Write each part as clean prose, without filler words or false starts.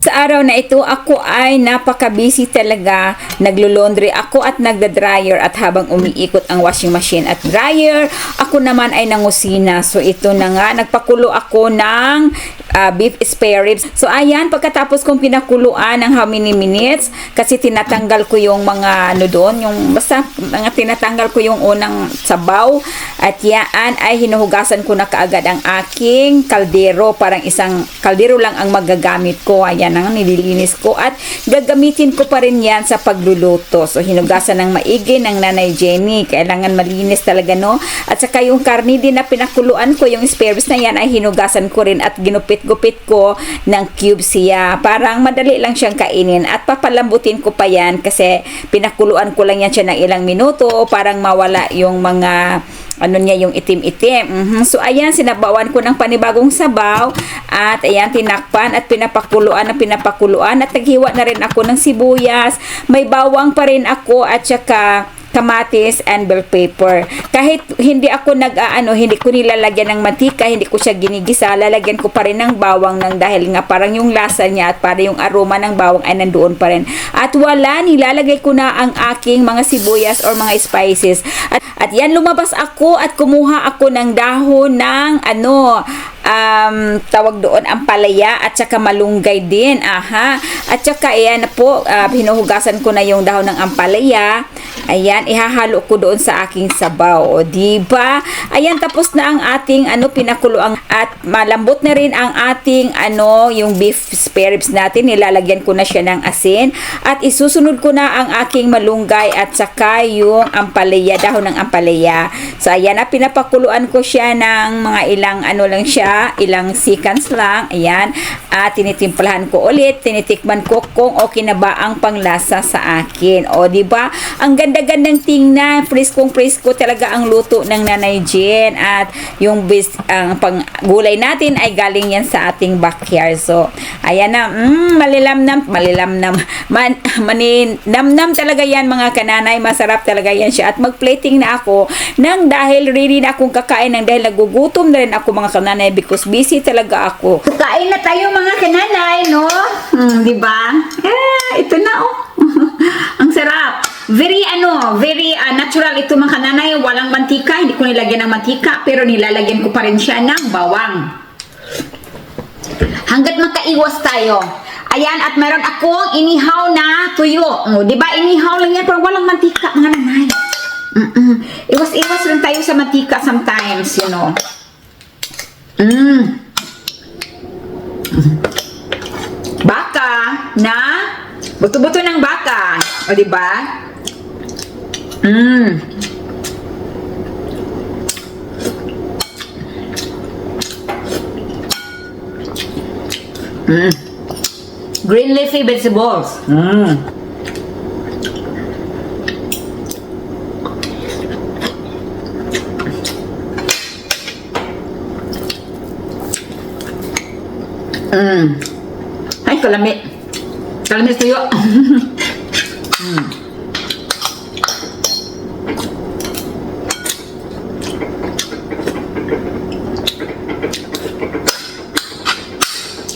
Sa araw na ito, ako ay napaka-busy talaga. Naglo-laundry ako at nagda-dryer at habang umiikot ang washing machine at dryer, ako naman ay nangusina. So ito na nga, nagpakulo ako ng beef spare ribs. So ayan, pagkatapos kong pinakuluan ng how many minutes, kasi tinatanggal ko yung mga ano doon, yung basta mga tinatanggal ko yung unang sabaw. At yan ay hinuhugasan ko na kaagad ang aking kaldero. Parang isang kaldero lang ang magagamit ko. Ayan ang nililinis ko at gagamitin ko pa rin yan sa pagluluto. So hinugasan ng maigi ng Nanay Jenny. Kailangan malinis talaga, no? At saka yung karni din na pinakuluan ko, yung spare ribs na yan ay hinugasan ko rin at ginupit-gupit ko ng cubes siya. Parang madali lang siyang kainin at papalambutin ko pa yan kasi pinakuluan ko lang yan siya ng ilang minuto parang mawala yung mga ano niya, yung itim-itim. So ayan, sinabawan ko ng panibagong sabaw at ayan, tinakpan at pinapakuluan at naghiwa na rin ako ng sibuyas. May bawang pa rin ako at saka kamatis and bell pepper. Kahit hindi ako hindi ko nilalagyan ng mantika, hindi ko siya ginigisa, lalagyan ko pa rin ng bawang dahil nga parang yung lasa niya at parang yung aroma ng bawang ay nandoon pa rin. At wala, nilalagay ko na ang aking mga sibuyas or mga spices. At yan, lumabas ako at kumuha ako ng dahon ng tawag doon ampalaya at saka malunggay din. At saka ayan na po, hinuhugasan ko na yung dahon ng ampalaya. Ayan, ihahalo ko doon sa aking sabaw. O, diba? Ayan, tapos na ang ating pinakuluan at malambot na rin ang ating yung beef spare ribs natin. Nilalagyan ko na siya ng asin at isusunod ko na ang aking malunggay at saka yung ampalaya, dahon ng ampalaya. So, ayan na, pinapakuluan ko siya ng mga ilang seconds lang. Ayan, at tinitimplahan ko ulit, tinitikman ko kung okay na ba ang panglasa sa akin. O, diba? Ang ganda-gandang tingnan, preskong-presko talaga ang luto ng Nanay Jen at yung gulay natin ay galing yan sa ating backyard. So, ayan na, maninamnam talaga yan mga kananay, masarap talaga yan siya. At mag-plating na ako dahil ready na akong kakain dahil nagugutom na rin ako mga kananay because busy talaga ako. So, kain na tayo mga kananay, no? Diba? Ito na ang sarap. Very natural ito mga kananay. Walang mantika. Hindi ko nilagyan ng mantika. Pero nilalagyan ko pa rin siya ng bawang. Hanggat makaiwas tayo. Ayan, at meron akong inihaw na tuyo. Diba? Inihaw lang yan pero walang mantika mga nanay. Iwas-iwas rin tayo sa mantika sometimes, you know. Baka na buto-buto ng baka. O, diba? Green leafy vegetables. Ay, kalamit. Kalamit tuyo.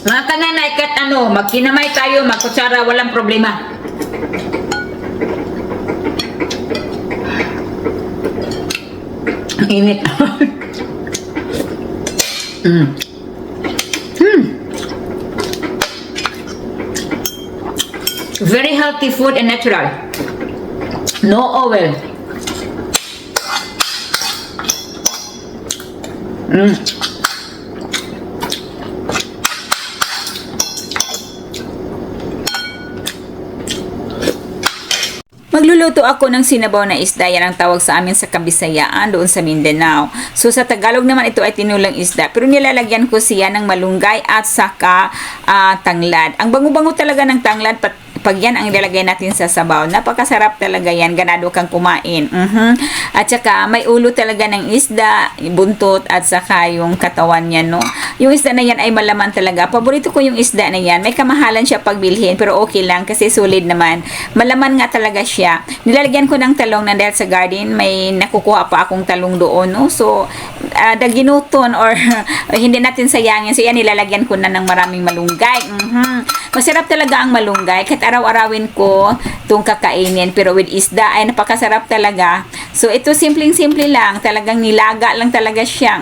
Mga kananay, magkinamay tayo, magkutsara, walang problema. Init. Very healthy food and natural. No oil. Magluluto ako ng sinabaw na isda. Yan ang tawag sa amin sa Kabisayaan doon sa Mindanao. So sa Tagalog naman ito ay tinulang isda. Pero nilalagyan ko siya ng malunggay at saka tanglad. Ang bango-bango talaga ng tanglad pag yan ang ilalagay natin sa sabaw. Napakasarap talaga yan. Ganado kang kumain. At saka may ulo talaga ng isda, buntot at saka yung katawan niya, no? Yung isda na yan ay malaman talaga. Paborito ko yung isda na yan. May kamahalan siya pagbilhin pero okay lang kasi solid naman. Malaman nga talaga siya. Nilalagyan ko ng talong dahil sa garden may nakukuha pa akong talong doon, no? So daginuton or hindi natin sayangin. So yan, nilalagyan ko na ng maraming malunggay. Masarap talaga ang malunggay. Kahit araw-arawin ko itong kakainin. Pero with isda ay napakasarap talaga. So, ito simpleng-simple lang. Talagang nilaga lang talaga siya.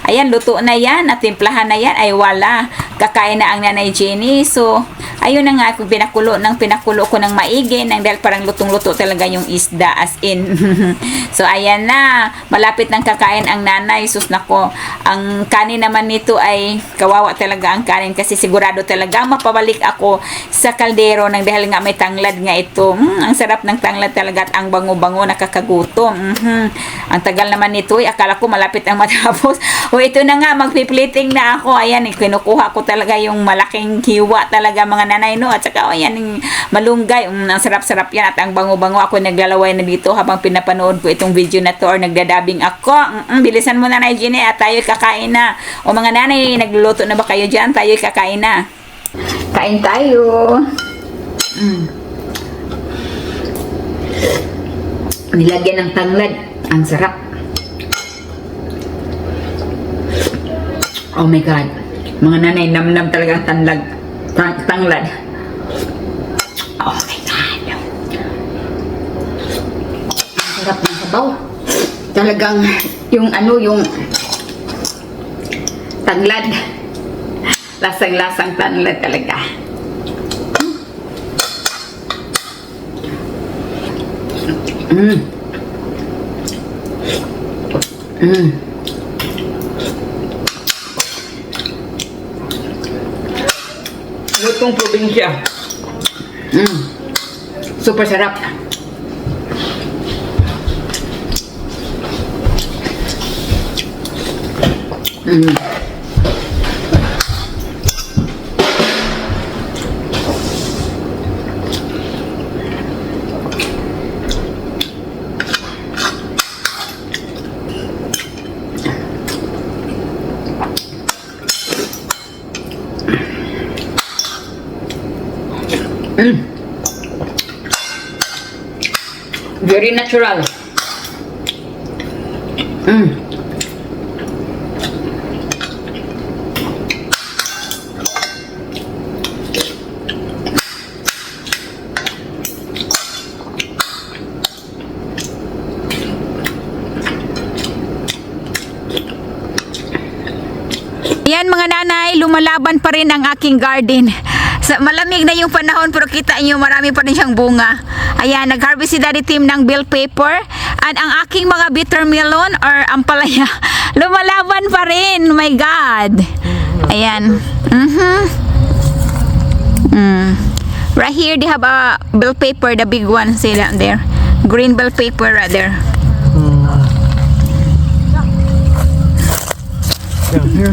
Ayan, luto na yan. At timplahan na yan. Ay, wala. Kakain na ang Nanay Jenny. So, ayun na nga. Kung pinakulo ko ng maigi. Dahil parang lutong-luto talaga yung isda. As in. So, ayan na. Malapit ng kakain ang nanay. Sus nako. Ang kanin naman nito ay kawawa talaga ang kanin. Kasi sigurado talaga mapabalik ako sa kaldero nang dahil nga may tanglad nga ito. Ang sarap ng tanglad talaga at ang bango-bango, nakakagutom. Ang tagal naman nito, akala ko malapit ang matapos. O ito na nga, magpiplating na ako. Ayan, kinukuha ko talaga yung malaking hiwa talaga mga nanay, no? At saka, ayan, yung malunggay. Ang sarap-sarap yan at ang bango-bango. Ako naglalaway na dito habang pinapanood ko itong video na to or nagdadabing ako. Bilisan mo, Nanay Jenny, at tayo kakain na. O mga nanay, nagluluto na ba kayo dyan? Tayo kakain na. Kain tayo. Nilagyan ng tanglad. Ang sarap. Oh my God. Mga nanay, namnam talaga ang tanglad. Oh my God. Ang sarap ng sabaw. Talagang yung tanglad. Lasang-lasang tanglad talaga. Lutong probinsya. Super sarap. Very natural. Yan mga nanay, lumalaban pa rin ang aking garden. Malamig na yung panahon pero kita nyo marami pa rin siyang bunga. Ayan, nag-harvest si Daddy Tim ng bell pepper. At ang aking mga bitter melon or ampalaya, lumalaban pa rin. Oh my God. Ayan. Right here they have a bell pepper, the big one. See that there? Green bell pepper right there. Down here?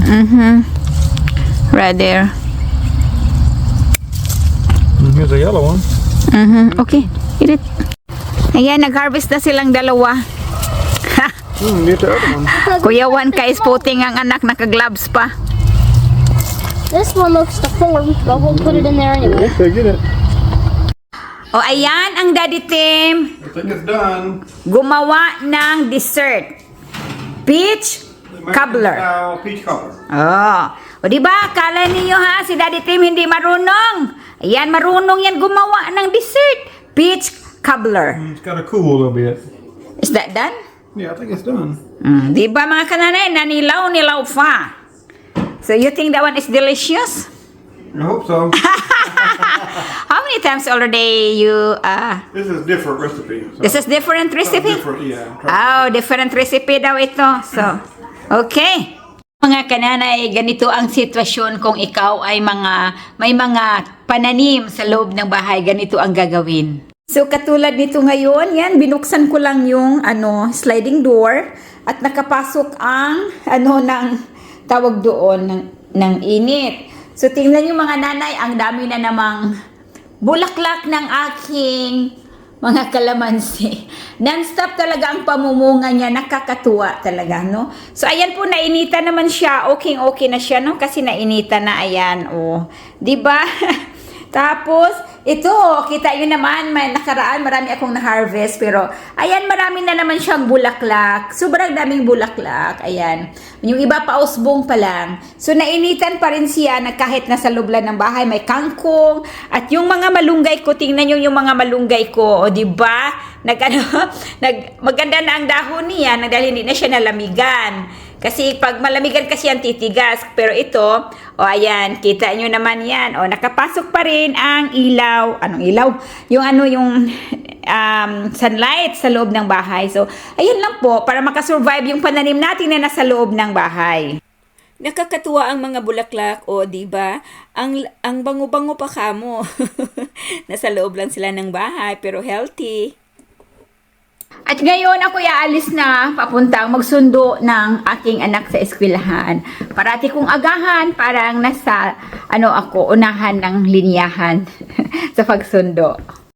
Right there. Here's a yellow one. Okay, eat it. Ayan, nag-harvest na silang dalawa. Get the other one. Kuya Juan ka is puting ang anak, naka-gloves pa. This one looks deformed, but we'll put it in there anyway. Okay, get it. O ayan, ang Daddy Tim I think it's done. gumawa ng dessert. Peach cobbler. Peach cobbler. Oh. O diba, akala niyo ha, si Daddy Tim hindi marunong. Ayan, marunong yan gumawa ng dessert. Peach cobbler. It's got to cool a little bit. Is that done? Yeah, I think it's done. Diba mga kananay, nanilaw pa. So you think that one is delicious? I hope so. How many times already you This is a different recipe. So this is different recipe? different, yeah. Oh, different recipe daw ito. So, okay. Mga kananay, ganito ang sitwasyon kung ikaw ay may mga pananim sa loob ng bahay, ganito ang gagawin. So, katulad nito ngayon, yan, binuksan ko lang yung sliding door at nakapasok ang ng tawag doon ng init. So, tingnan nyo mga nanay, ang dami na namang bulaklak ng aking mga kalamansi. Non-stop talaga ang pamumunga niya, nakakatuwa talaga, no? So, ayan po, nainita naman siya. Okay na siya, no? Kasi nainita na, ayan, oh. Diba? Tapos, Ito, kita yun naman, may nakaraan, marami akong na-harvest, pero, ayan, marami na naman siyang bulaklak. Sobrang daming bulaklak, ayan. Yung iba pa usbong pa lang. So, nainitan pa rin siya na kahit nasa loob lang ng bahay, may kangkong. At yung mga malunggay ko, tingnan nyo yung mga malunggay ko, o diba? Maganda na ang dahon niya, dahil hindi na siya nalamigan. Kasi pag malamigan kasi yan titigas. Pero ito, o ayan, kita nyo naman yan. O nakapasok pa rin ang ilaw. Anong ilaw? Yung sunlight sa loob ng bahay. So, ayun lang po, para makasurvive yung pananim natin na nasa loob ng bahay. Nakakatuwa ang mga bulaklak, o diba? Ang bango-bango pa kamo. Nasa loob lang sila ng bahay, pero healthy. At ngayon ako aalis na papuntang magsundo ng aking anak sa eskwelahan. Parati kong agahan, parang nasa unahan ng linyahan sa pagsundo.